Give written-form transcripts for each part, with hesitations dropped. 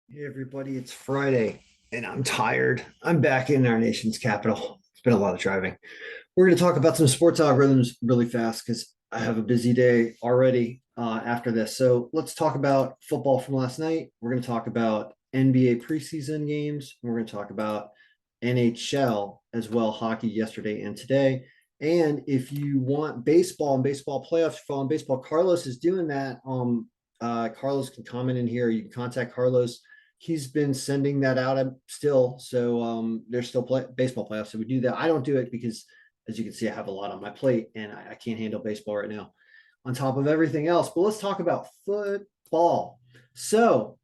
Hey everybody, it's Friday and I'm tired. I'm back in our nation's capital. It's been a lot of driving. We're going to talk about some sports algorithms really fast because I have a busy day already after this. So let's talk about football from last night. We're going to talk about NBA preseason games. We're going to talk about NHL as well, hockey yesterday and today. And if you want baseball and baseball playoffs, following baseball, Carlos is doing that. Carlos can comment in here. You can contact Carlos. He's been sending that out still. So there's still baseball playoffs. So we do that. I don't do it because, as you can see, I have a lot on my plate and I can't handle baseball right now on top of everything else. But let's talk about football. So,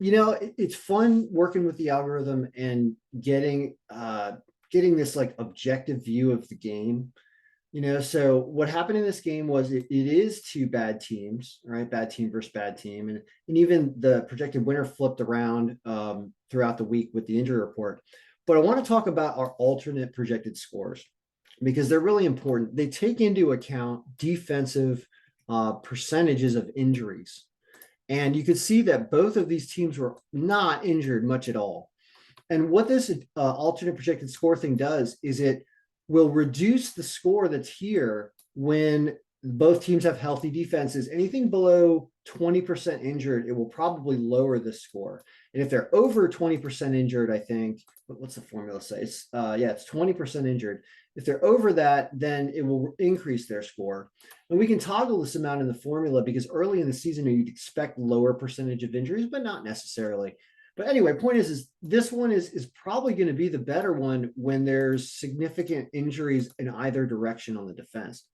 it's fun working with the algorithm and getting this like objective view of the game. So what happened in this game was it is two bad teams, right? Bad team versus bad team. And even the projected winner flipped around throughout the week with the injury report. But I want to talk about our alternate projected scores because they're really important. They take into account defensive percentages of injuries. And you could see that both of these teams were not injured much at all. And what this alternate projected score thing does is it will reduce the score that's here when both teams have healthy defenses. Anything below 20% injured, it will probably lower the score. And if they're over 20% injured, I think, what's the formula say? It's 20% injured. If they're over that, then it will increase their score. And we can toggle this amount in the formula because early in the season, you'd expect lower percentage of injuries, but not necessarily. But anyway, point is this one is probably going to be the better one when there's significant injuries in either direction on the defense.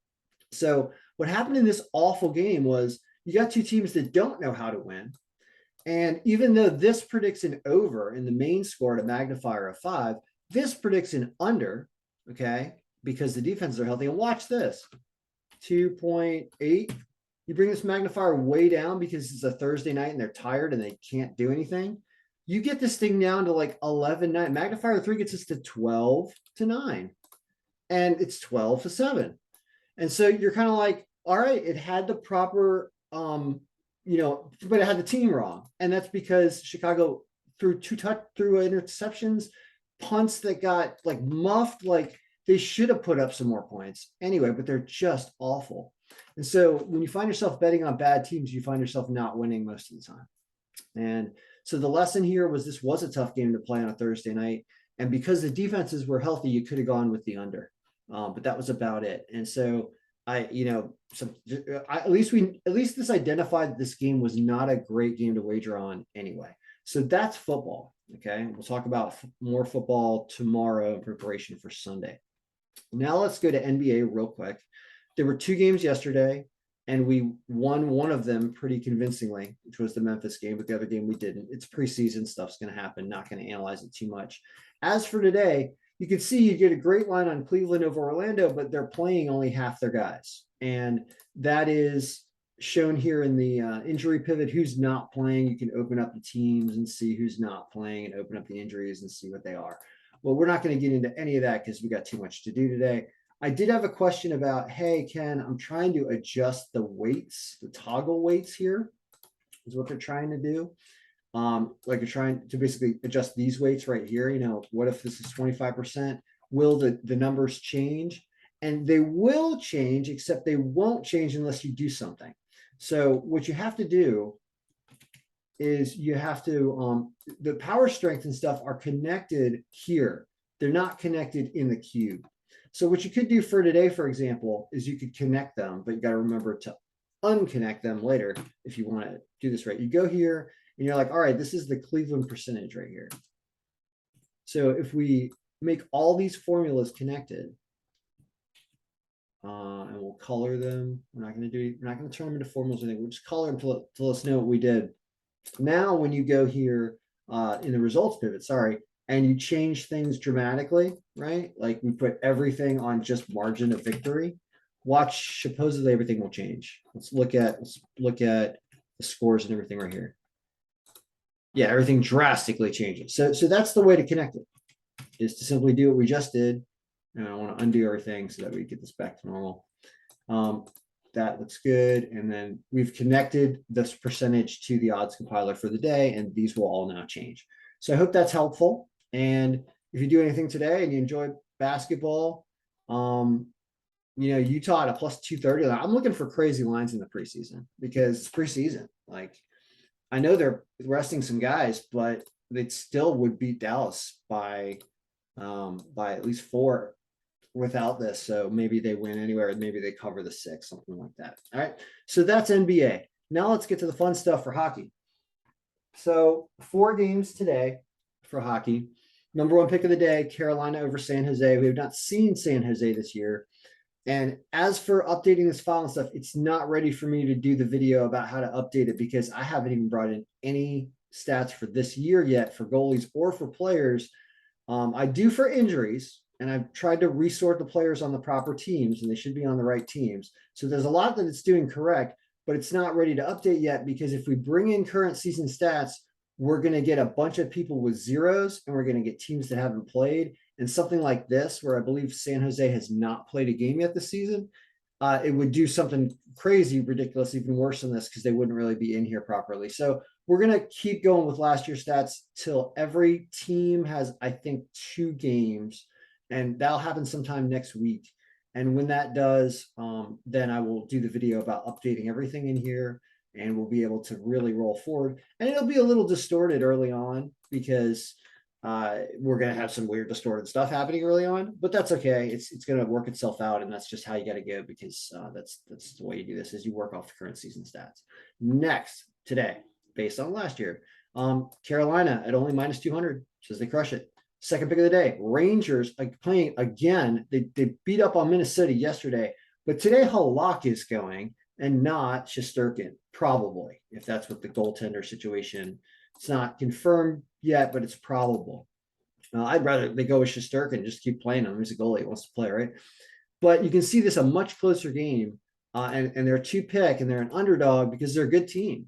So what happened in this awful game was you got two teams that don't know how to win. And even though this predicts an over in the main score at a magnifier of 5, this predicts an under, okay, because the defenses are healthy. And watch this, 2.8. You bring this magnifier way down because it's a Thursday night and they're tired and they can't do anything. You get this thing down to like 11.9. Magnifier 3 gets us to 12-9. And it's 12-7. And so you're kind of like, all right, it had the proper, but it had the team wrong. And that's because Chicago threw interceptions, punts that got like muffed, like they should have put up some more points anyway, but they're just awful. And so when you find yourself betting on bad teams, you find yourself not winning most of the time. And so the lesson here was this was a tough game to play on a Thursday night. And because the defenses were healthy, you could have gone with the under. But that was about it. And so at least this identified this game was not a great game to wager on anyway. So that's football. Okay. We'll talk about more football tomorrow in preparation for Sunday. Now let's go to NBA real quick. There were two games yesterday and we won one of them pretty convincingly, which was the Memphis game, but the other game we didn't. It's preseason, stuff's going to happen. Not going to analyze it too much. As for today, you can see you get a great line on Cleveland over Orlando, but they're playing only half their guys. And that is shown here in the injury pivot. Who's not playing? You can open up the teams and see who's not playing and open up the injuries and see what they are. Well, we're not going to get into any of that because we got too much to do today. I did have a question about, hey, Ken, I'm trying to adjust the weights, the toggle weights here is what they're trying to do. Like you're trying to basically adjust these weights right here. What if this is 25%? Will the numbers change? And they will change, except they won't change unless you do something. So what you have to do is you have to, the power strength and stuff are connected here. They're not connected in the cube. So what you could do for today, for example, is you could connect them, but you got to remember to unconnect them later if you want to do this right. You go here and you're like, all right, this is the Cleveland percentage right here. So if we make all these formulas connected, and we'll color them. We're not going to turn them into formulas or anything. We'll just color them to let us know what we did. Now, when you go here in the results pivot, and you change things dramatically, right? Like we put everything on just margin of victory. Watch, supposedly everything will change. Let's look at the scores and everything right here. Yeah, everything drastically changes. So that's the way to connect it, is to simply do what we just did. And I want to undo everything so that we get this back to normal. That looks good. And then we've connected this percentage to the odds compiler for the day, and these will all now change. So I hope that's helpful. And if you do anything today and you enjoy basketball, Utah at a plus 230. I'm looking for crazy lines in the preseason because it's preseason. Like, I know they're resting some guys, but it still would beat Dallas by at least 4 without this. So maybe they win anywhere. Maybe they cover the 6, something like that. All right. So that's NBA. Now let's get to the fun stuff for hockey. So 4 games today for hockey. Number 1 pick of the day, Carolina over San Jose. We have not seen San Jose this year. And as for updating this file and stuff, it's not ready for me to do the video about how to update it because I haven't even brought in any stats for this year yet for goalies or for players. I do for injuries, and I've tried to resort the players on the proper teams, and they should be on the right teams. So there's a lot that it's doing correct, but it's not ready to update yet because if we bring in current season stats, we're going to get a bunch of people with zeros, and we're going to get teams that haven't played. And something like this, where I believe San Jose has not played a game yet this season, it would do something crazy, ridiculous, even worse than this because they wouldn't really be in here properly. So we're going to keep going with last year's stats till every team has, I think, 2 games, and that'll happen sometime next week. And when that does, then I will do the video about updating everything in here, and we'll be able to really roll forward. And it'll be a little distorted early on because we're going to have some weird distorted stuff happening early on, but that's okay. It's going to work itself out, and that's just how you got to go because that's the way you do this is you work off the current season stats. Next today, based on last year, Carolina at only minus 200 says they crush it. Second pick of the day, Rangers playing again. They beat up on Minnesota yesterday, but today Halak is going and not Shesterkin, probably, if that's what the goaltender situation. It's not confirmed yet, but it's probable. I'd rather they go with Shesterkin, just keep playing him. He's a goalie, he wants to play, right? But you can see this a much closer game, and they're a 2-pick, and they're an underdog because they're a good team.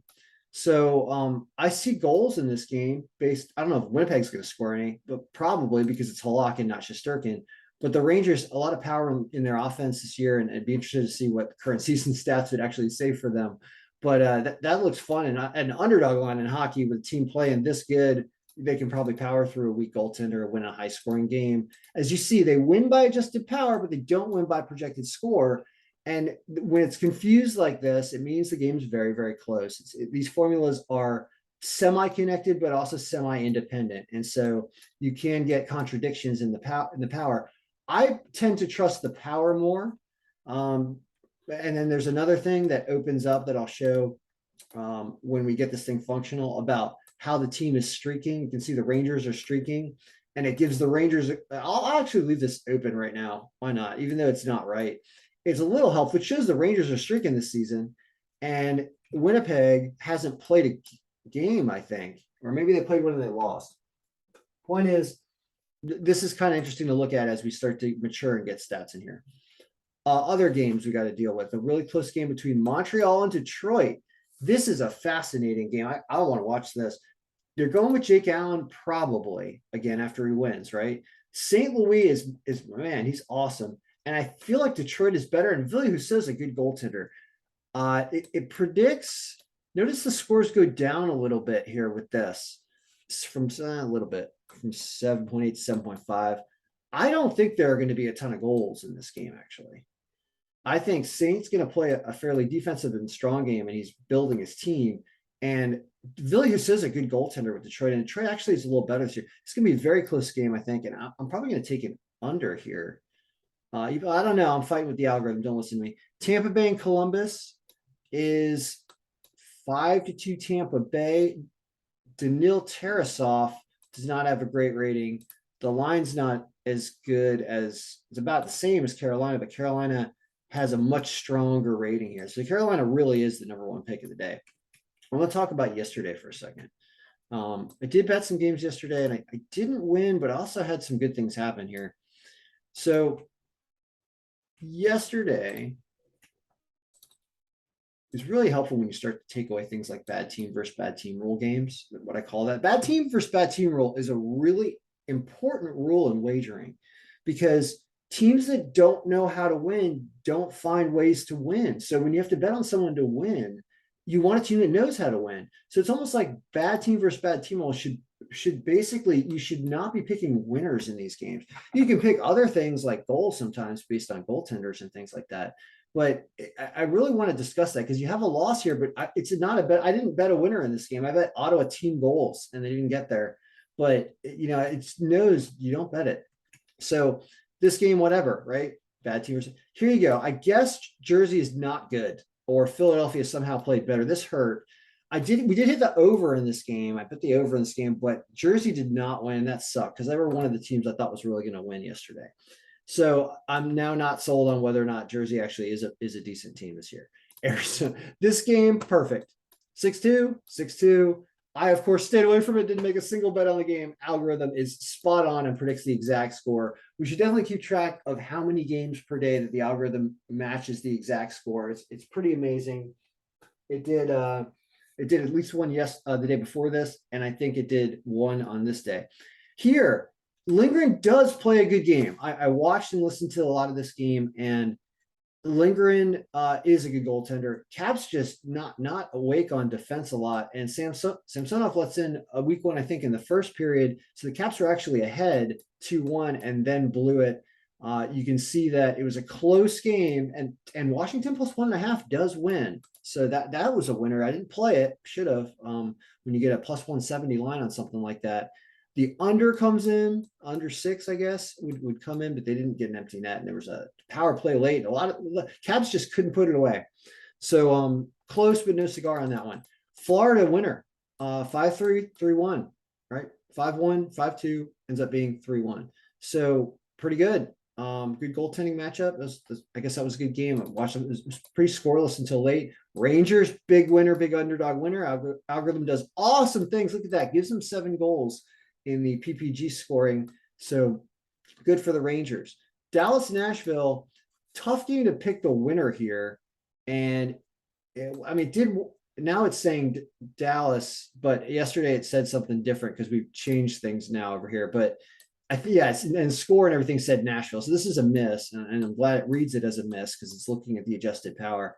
So I see goals in this game based. I don't know if Winnipeg's going to score any, but probably because it's Halak and not Shesterkin. But the Rangers, a lot of power in their offense this year, and I'd be interested to see what the current season stats would actually say for them. But that looks fun, and an underdog line in hockey with a team playing this good, they can probably power through a weak goaltender, win a high-scoring game. As you see, they win by adjusted power, but they don't win by projected score. And when it's confused like this, it means the game's very, very close. These formulas are semi-connected, but also semi-independent. And so you can get contradictions in the power. I tend to trust the power more. And then there's another thing that opens up that I'll show when we get this thing functional about how the team is streaking. You can see the Rangers are streaking, and it gives the Rangers. I'll actually leave this open right now. Why not? Even though it's not right. It's a little helpful. It shows the Rangers are streaking this season, and Winnipeg hasn't played a game, I think, or maybe they played one and they lost. Point is, this is kind of interesting to look at as we start to mature and get stats in here. Other games we got to deal with. A really close game between Montreal and Detroit. This is a fascinating game. I want to watch this. They're going with Jake Allen probably again after he wins, right? St. Louis is man, he's awesome. And I feel like Detroit is better. And Ville Husso is a good goaltender. It predicts. Notice the scores go down a little bit here with this. From a little bit from 7.8 to 7.5. I don't think there are going to be a ton of goals in this game, actually. I think Saint's going to play a fairly defensive and strong game, and he's building his team. And Ville Husso is a good goaltender with Detroit, and Detroit actually is a little better this year. It's going to be a very close game, I think, and I'm probably going to take it under here. I don't know. I'm fighting with the algorithm. Don't listen to me. Tampa Bay and Columbus is 5-2 Tampa Bay. Daniil Tarasov does not have a great rating. The line's not as good as it's about the same as Carolina, but Carolina has a much stronger rating here. So Carolina really is the number 1 pick of the day. I want to talk about yesterday for a second. I did bet some games yesterday, and I didn't win, but I also had some good things happen here. So yesterday is really helpful when you start to take away things like bad team versus bad team rule games. What I call that bad team versus bad team rule is a really important rule in wagering because teams that don't know how to win don't find ways to win. So when you have to bet on someone to win, you want a team that knows how to win. So it's almost like bad team versus bad team almost should basically, you should not be picking winners in these games. You can pick other things like goals sometimes based on goaltenders and things like that. But I really want to discuss that because you have a loss here, but it's not a bet. I didn't bet a winner in this game. I bet Ottawa team goals and they didn't get there. But it's knows you don't bet it. So this game, whatever, right? Bad team. Here you go. I guess Jersey is not good, or Philadelphia somehow played better. This hurt. We did hit the over in this game. I put the over in this game, but Jersey did not win. That sucked because they were one of the teams I thought was really going to win yesterday. So I'm now not sold on whether or not Jersey actually is a decent team this year. Arizona, this game, perfect. 6-2, 6-2. I, of course, stayed away from it, didn't make a single bet on the game. Algorithm is spot on and predicts the exact score. We should definitely keep track of how many games per day that the algorithm matches the exact score. It's pretty amazing. It did at least one the day before this, and I think it did one on this day. Here, Lindgren does play a good game. I watched and listened to a lot of this game, and Lindgren is a good goaltender. Cap's just not awake on defense a lot, and Samsonov lets in a weak one, I think, in the first period. So the Caps were actually ahead 2-1 and then blew it. You can see that it was a close game, and Washington plus 1.5 does win. So that was a winner. I didn't play it, should have. When you get a plus 170 line on something like that. The under comes in, under 6, I guess, would come in, but they didn't get an empty net. And there was a power play late. A lot of Caps just couldn't put it away. So close, but no cigar on that one. Florida winner, 5-3, 3-1, right? 5-1, 5-2, ends up being 3-1. So pretty good. Good goaltending matchup. I guess that was a good game. I watched it. It was pretty scoreless until late. Rangers, big winner, big underdog winner. Algorithm does awesome things. Look at that. Gives them 7 goals in the PPG scoring. So good for the Rangers. Dallas, Nashville, tough game to pick the winner here. And now it's saying Dallas, but yesterday it said something different because we've changed things now over here. But I think, and score and everything said Nashville. So this is a miss. And I'm glad it reads it as a miss because it's looking at the adjusted power.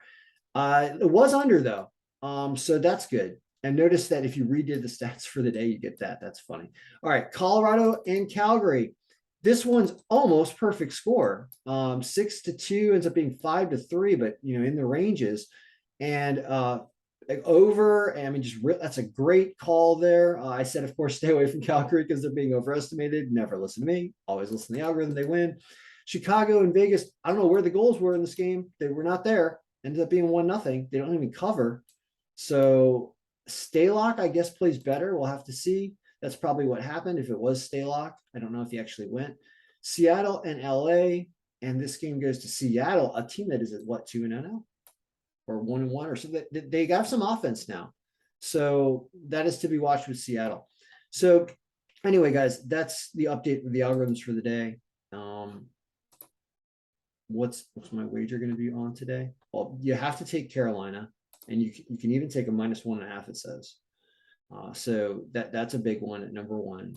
It was under though. So that's good. And notice that if you redid the stats for the day, you get that. That's funny. All right, Colorado and Calgary. This one's almost perfect score. 6-2 ends up being 5-3, but in the ranges. And over. I mean, that's a great call there. I said, of course, stay away from Calgary because they're being overestimated. Never listen to me. Always listen to the algorithm. They win. Chicago and Vegas. I don't know where the goals were in this game. They were not there. Ended up being 1-0. They don't even cover. So Staylock, I guess, plays better. We'll have to see. That's probably what happened if it was Staylock. I don't know if he actually went. Seattle and LA, and this game goes to Seattle, a team that is at what, 2-0 now? Or 1-1 or something. They got some offense now. So that is to be watched with Seattle. So anyway, guys, that's the update with the algorithms for the day. What's my wager going to be on today? Well, you have to take Carolina, and you can even take a -1.5, it says. So that's a big one at number 1.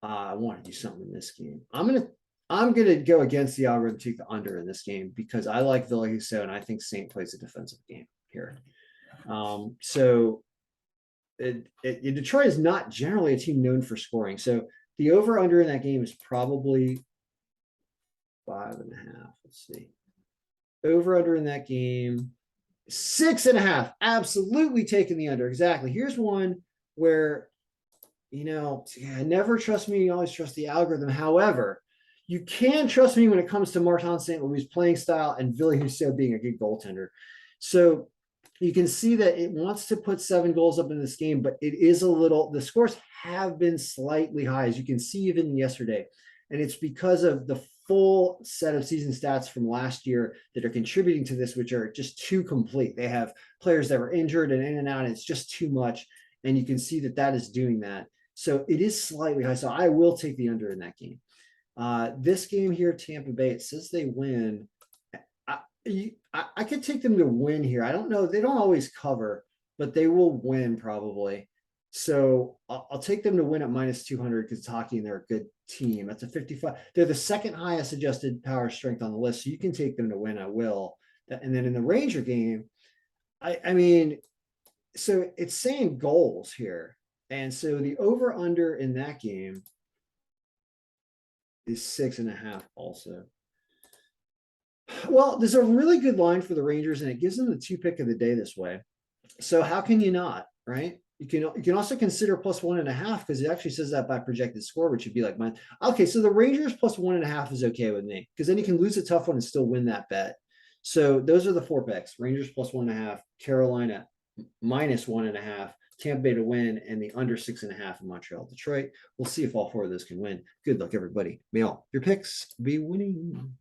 I want to do something in this game. I'm gonna go against the algorithm, take the under in this game because I like Ville Husso and I think Saint plays a defensive game here. So Detroit is not generally a team known for scoring. So the over under in that game is probably 5.5. Let's see. Over under in that game, 6.5. Absolutely taking the under. Exactly. Here's one where never trust me. You always trust the algorithm. However, you can trust me when it comes to Martin St. Louis playing style and Ville Husso being a good goaltender. So you can see that it wants to put 7 goals up in this game, but it is the scores have been slightly high, as you can see even yesterday. And it's because of the full set of season stats from last year that are contributing to this, which are just too complete. They have players that were injured and in and out, and it's just too much. And you can see that is doing that. So it is slightly high. So I will take the under in that game. This game here, Tampa Bay, it says they win. I could take them to win here. I don't know. They don't always cover, but they will win probably. So I'll take them to win at minus 200 because it's hockey and they're a good team. That's a 55. They're the second highest adjusted power strength on the list. So you can take them to win. I will. And then in the Ranger game, I mean, so it's saying goals here. And so the over under in that game is 6.5 also. Well, there's a really good line for the Rangers, and it gives them the 2 pick of the day this way. So how can you not, right? You can also consider plus 1.5 because it actually says that by projected score, which would be like mine. Okay, so the Rangers plus 1.5 is okay with me because then you can lose a tough one and still win that bet. So those are the 4 picks: Rangers plus 1.5, Carolina minus 1.5, Tampa Bay to win, and the under 6.5 in Montreal, Detroit. We'll see if all 4 of those can win. Good luck, everybody. May all your picks be winning.